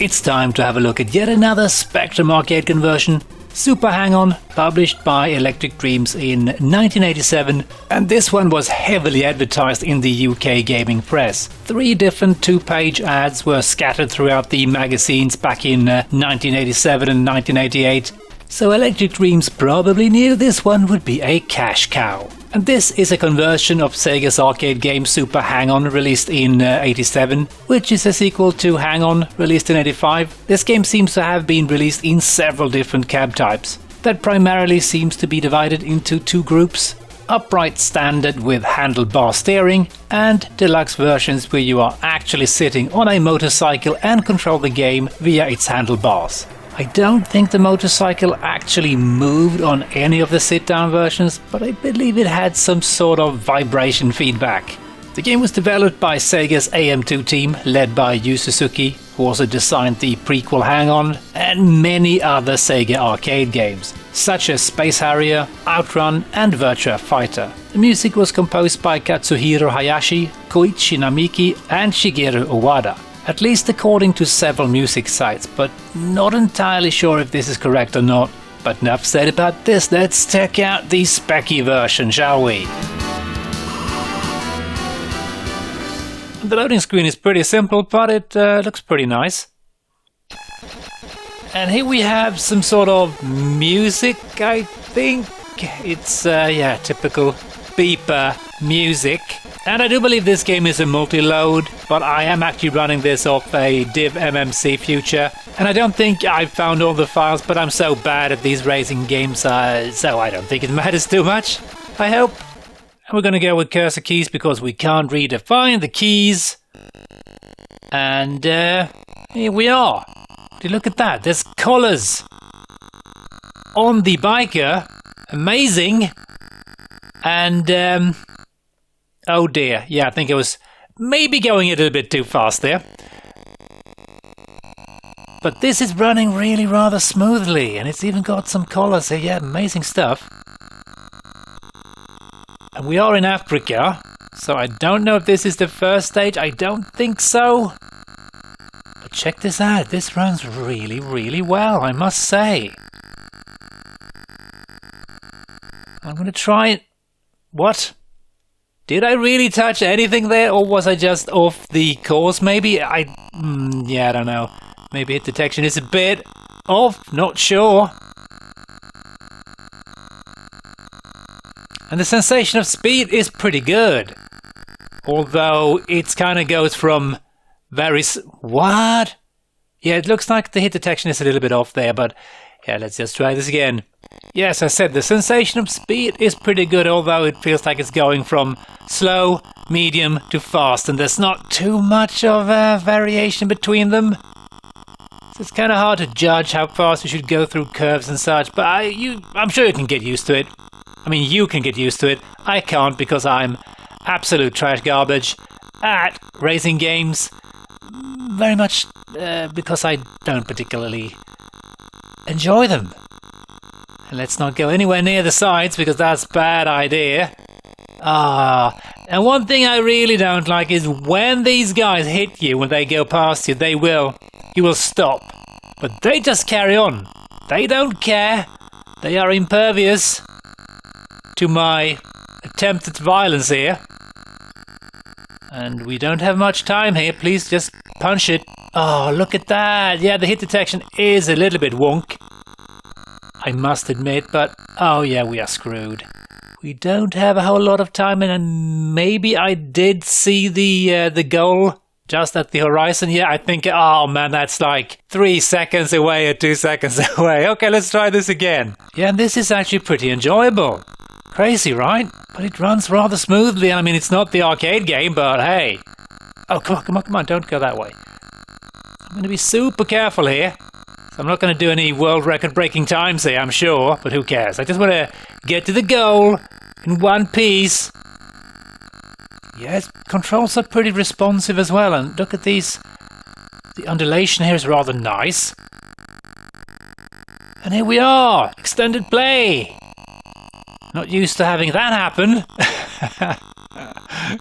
it's time to have a look at yet another Spectrum arcade conversion, Super Hang-On, published by Electric Dreams in 1987, and this one was heavily advertised in the UK gaming press. 3 different 2-page ads were scattered throughout the magazines back in 1987 and 1988, so Electric Dreams probably knew this one would be a cash cow. And this is a conversion of Sega's arcade game Super Hang-On, released in 87, which is a sequel to Hang-On, released in 85. This game seems to have been released in several different cab types. That primarily seems to be divided into 2 groups: upright standard with handlebar steering, and deluxe versions where you are actually sitting on a motorcycle and control the game via its handlebars. I don't think the motorcycle actually moved on any of the sit-down versions, but I believe it had some sort of vibration feedback. The game was developed by Sega's AM2 team, led by Yu Suzuki, who also designed the prequel Hang-On, and many other Sega arcade games, such as Space Harrier, Outrun, and Virtua Fighter. The music was composed by Katsuhiro Hayashi, Koichi Namiki, and Shigeru Owada. At least according to several music sites, but not entirely sure if this is correct or not. But enough said about this, let's check out the specky version, shall we? The loading screen is pretty simple, but it looks pretty nice. And here we have some sort of music, I think. It's, typical beeper music. And I do believe this game is a multi-load, but I am actually running this off a Div MMC Future, and I don't think I've found all the files, but I'm so bad at these racing games, so I don't think it matters too much, I hope. And we're going to go with cursor keys because we can't redefine the keys. And here we are. Look at that, there's colours on the biker, amazing. And oh dear, yeah, I think I was maybe going a little bit too fast there. But this is running really rather smoothly, and it's even got some colours here, yeah, amazing stuff. And we are in Africa, so I don't know if this is the first stage, I don't think so. But check this out, this runs really, really well, I must say. I'm going to try it. What? Did I really touch anything there, or was I just off the course maybe? I don't know. Maybe hit detection is a bit off, not sure. And the sensation of speed is pretty good. Although it kind of goes from very... What? Yeah, it looks like the hit detection is a little bit off there, but yeah, let's just try this again. Yes, I said the sensation of speed is pretty good, although it feels like it's going from slow, medium to fast, and there's not too much of a variation between them. So it's kind of hard to judge how fast you should go through curves and such, but I'm sure you can get used to it. I mean, you can get used to it. I can't because I'm absolute trash garbage at racing games. Very much because I don't particularly enjoy them. And let's not go anywhere near the sides because that's a bad idea. And one thing I really don't like is when these guys hit you, when they go past you, you will stop. But they just carry on. They don't care. They are impervious to my attempt at violence here. And we don't have much time here, please just punch it. Oh, look at that. Yeah, the hit detection is a little bit wonk, I must admit, but oh yeah, we are screwed. We don't have a whole lot of time, and maybe I did see the goal just at the horizon. Yeah, I think, oh man, that's like 3 seconds away or 2 seconds away. Okay, let's try this again. Yeah, this is actually pretty enjoyable. Crazy, right? But it runs rather smoothly. I mean, it's not the arcade game, but hey. Oh, come on, don't go that way. I'm going to be super careful here. I'm not going to do any world record breaking times here, I'm sure, but who cares? I just want to get to the goal in one piece. Yes, controls are pretty responsive as well, and look at these. The undulation here is rather nice. And here we are, extended play. Not used to having that happen.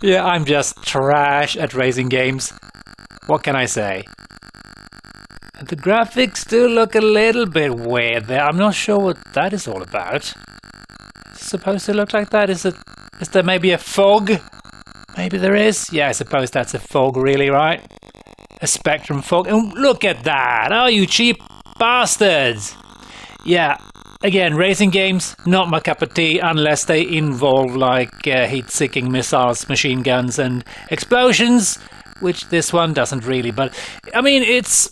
Yeah, I'm just trash at racing games. What can I say? The graphics do look a little bit weird there. I'm not sure what that is all about. It's supposed to look like that? Is there maybe a fog? Maybe there is? Yeah, I suppose that's a fog really, right? A Spectrum fog. And look at that! Oh, you cheap bastards! Yeah, again, racing games, not my cup of tea unless they involve like heat-seeking missiles, machine guns and explosions, which this one doesn't really, but I mean, it's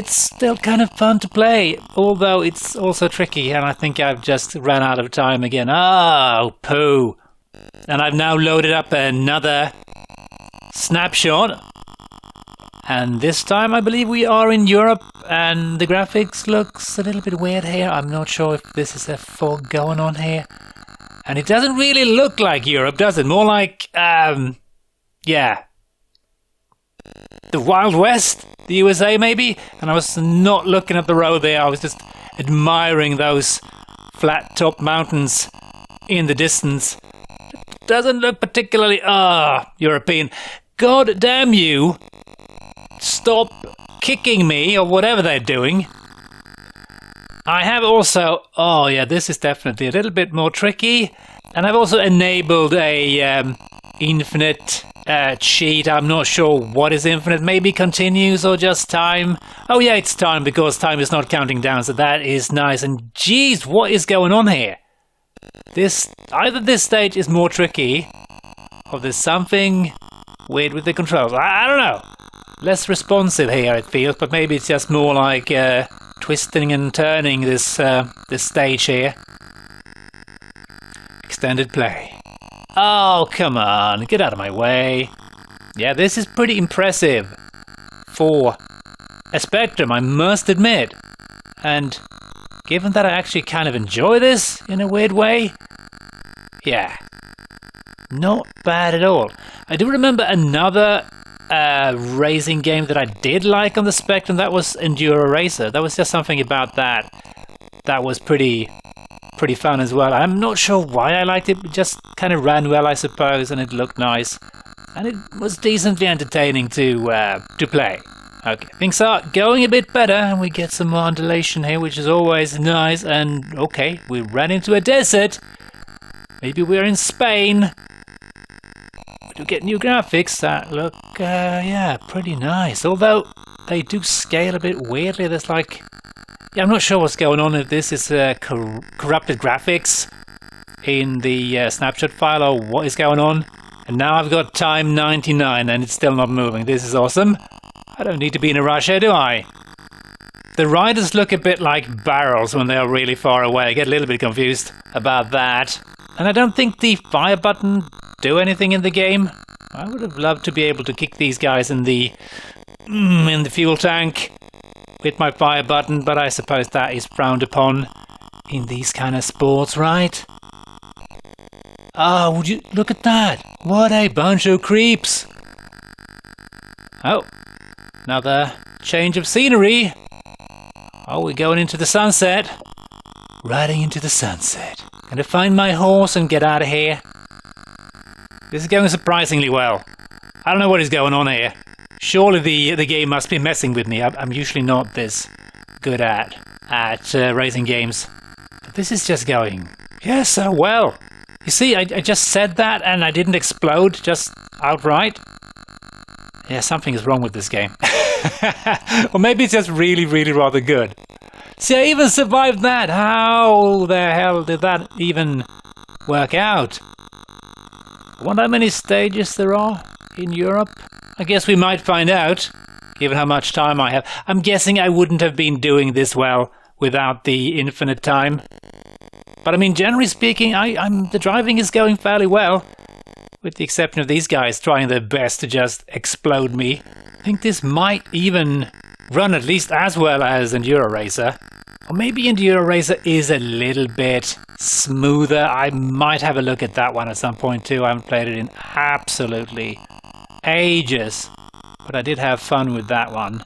still kind of fun to play, although it's also tricky, and I think I've just ran out of time again. Oh, poo! And I've now loaded up another snapshot, and this time I believe we are in Europe, and the graphics looks a little bit weird here. I'm not sure if this is a fog going on here, and it doesn't really look like Europe, does it? More like, yeah, the Wild West, the USA maybe? And I was not looking at the road there, I was just admiring those flat-top mountains in the distance. It doesn't look particularly, European. God damn you! Stop kicking me, or whatever they're doing. I have also, oh yeah, this is definitely a little bit more tricky. And I've also enabled a infinite cheat. I'm not sure what is infinite. Maybe continues or just time. Oh yeah, it's time because time is not counting down. So that is nice. And geez, what is going on here? Either this stage is more tricky, or there's something weird with the controls. I don't know. Less responsive here it feels, but maybe it's just more like twisting and turning this stage here. Extended play. Oh, come on, get out of my way. Yeah, this is pretty impressive for a Spectrum, I must admit. And given that I actually kind of enjoy this in a weird way, yeah, not bad at all. I do remember another racing game that I did like on the Spectrum. That was Enduro Racer. That was just something about that was pretty fun as well. I'm not sure why I liked it, it just kind of ran well, I suppose, and it looked nice. And it was decently entertaining to play. Okay, things are going a bit better, and we get some more undulation here, which is always nice. And okay, we ran into a desert. Maybe we're in Spain. We do get new graphics that look, yeah, pretty nice. Although they do scale a bit weirdly. There's like, yeah, I'm not sure what's going on, if this is corrupted graphics in the snapshot file or what is going on. And now I've got time 99 and it's still not moving. This is awesome. I don't need to be in a rush here, do I? The riders look a bit like barrels when they are really far away. I get a little bit confused about that. And I don't think the fire button do anything in the game. I would have loved to be able to kick these guys in the fuel tank with my fire button, but I suppose that is frowned upon in these kind of sports, right? Oh, would you look at that? What a bunch of creeps! Oh, another change of scenery. Oh, we're going into the sunset. Riding into the sunset. Gonna find my horse and get out of here. This is going surprisingly well. I don't know what is going on here. Surely the game must be messing with me. I'm usually not this good at racing games. But this is just going, yeah, so well. You see, I just said that and I didn't explode just outright. Yeah, something is wrong with this game. Or maybe it's just really, really rather good. See, I even survived that. How the hell did that even work out? I wonder how many stages there are in Europe. I guess we might find out, given how much time I have. I'm guessing I wouldn't have been doing this well without the infinite time. But I mean, generally speaking, the driving is going fairly well. With the exception of these guys trying their best to just explode me. I think this might even run at least as well as Enduro Racer. Or maybe Enduro Racer is a little bit smoother. I might have a look at that one at some point too. I haven't played it in absolutely ages. But I did have fun with that one.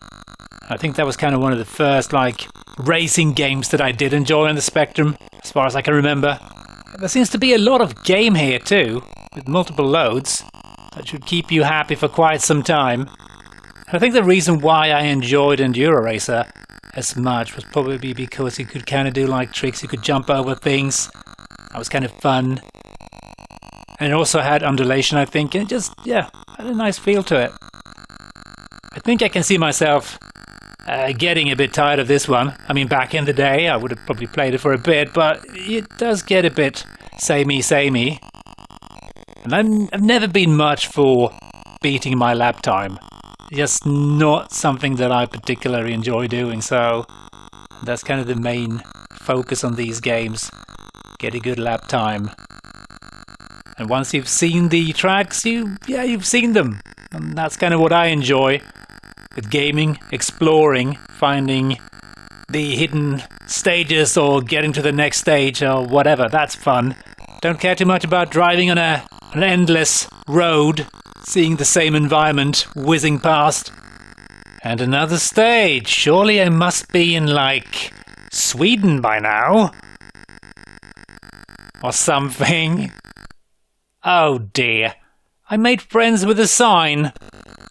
I think that was kind of one of the first like racing games that I did enjoy on the Spectrum, as far as I can remember. There seems to be a lot of game here too, with multiple loads. That should keep you happy for quite some time. And I think the reason why I enjoyed Enduro Racer as much was probably because you could kind of do like tricks, you could jump over things. That was kind of fun. And it also had undulation, I think, and it just, yeah, had a nice feel to it. I think I can see myself getting a bit tired of this one. I mean, back in the day, I would have probably played it for a bit, but it does get a bit samey. And I've never been much for beating my lap time. Just not something that I particularly enjoy doing, so that's kind of the main focus on these games. Get a good lap time. And once you've seen the tracks, you've seen them. And that's kind of what I enjoy with gaming, exploring, finding the hidden stages or getting to the next stage or whatever. That's fun. Don't care too much about driving on an endless road, seeing the same environment whizzing past. And another stage. Surely I must be in, like, Sweden by now. Or something. Oh dear. I made friends with a sign.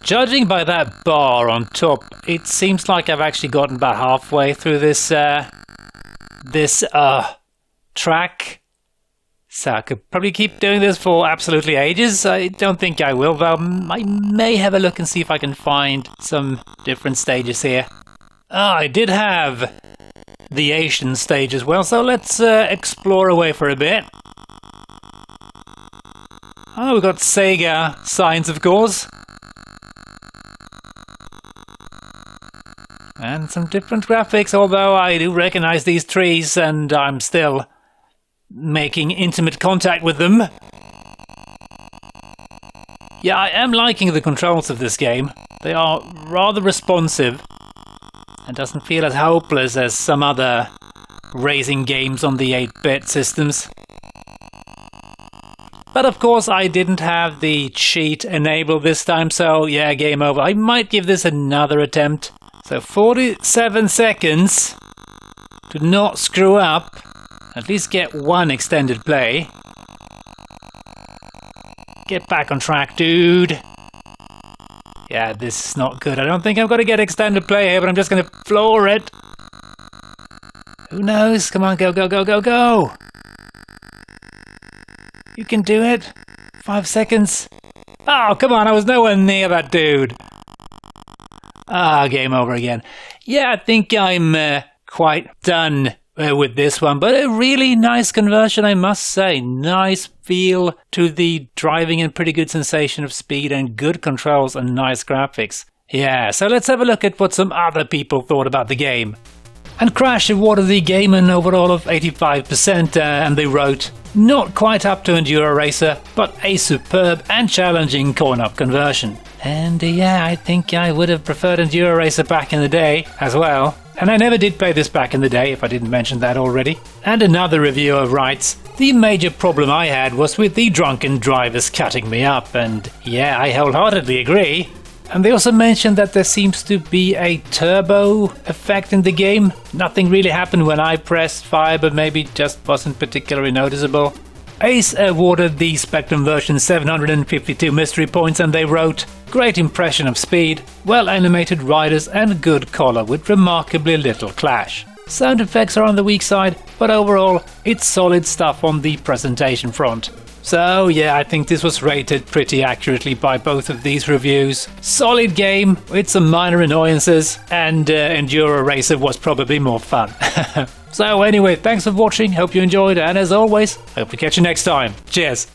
Judging by that bar on top, it seems like I've actually gotten about halfway through this track. So I could probably keep doing this for absolutely ages. I don't think I will, though. I may have a look and see if I can find some different stages here. I did have the Asian stage as well, so let's explore away for a bit. Oh, we've got Sega signs, of course. And some different graphics, although I do recognize these trees and I'm still making intimate contact with them. Yeah, I am liking the controls of this game. They are rather responsive and doesn't feel as hopeless as some other racing games on the 8-bit systems. But of course I didn't have the cheat enabled this time, so yeah, game over. I might give this another attempt. So 47 seconds to not screw up. At least get one extended play. Get back on track, dude. Yeah, this is not good. I don't think I'm going to get extended play here, but I'm just going to floor it. Who knows? Come on, go, go, go, go, go. You can do it. 5 seconds. Oh, come on, I was nowhere near that dude. Game over again. Yeah, I think I'm quite done with this one, but a really nice conversion, I must say. Nice feel to the driving and pretty good sensation of speed and good controls and nice graphics. Yeah, so let's have a look at what some other people thought about the game. And Crash awarded the game an overall of 85%, and they wrote, "Not quite up to Enduro Racer, but a superb and challenging coin-op conversion." And yeah, I think I would have preferred Enduro Racer back in the day as well. And I never did play this back in the day, if I didn't mention that already. And another reviewer writes, "The major problem I had was with the drunken drivers cutting me up," and yeah, I wholeheartedly agree. And they also mentioned that there seems to be a turbo effect in the game. Nothing really happened when I pressed fire, but maybe just wasn't particularly noticeable. Ace awarded the Spectrum version 752 mystery points, and they wrote, "Great impression of speed, well animated riders and good color with remarkably little clash. Sound effects are on the weak side, but overall it's solid stuff on the presentation front." So yeah, I think this was rated pretty accurately by both of these reviews. Solid game with some minor annoyances, and Enduro Racer was probably more fun. So anyway, thanks for watching, hope you enjoyed, and as always, hope to catch you next time. Cheers!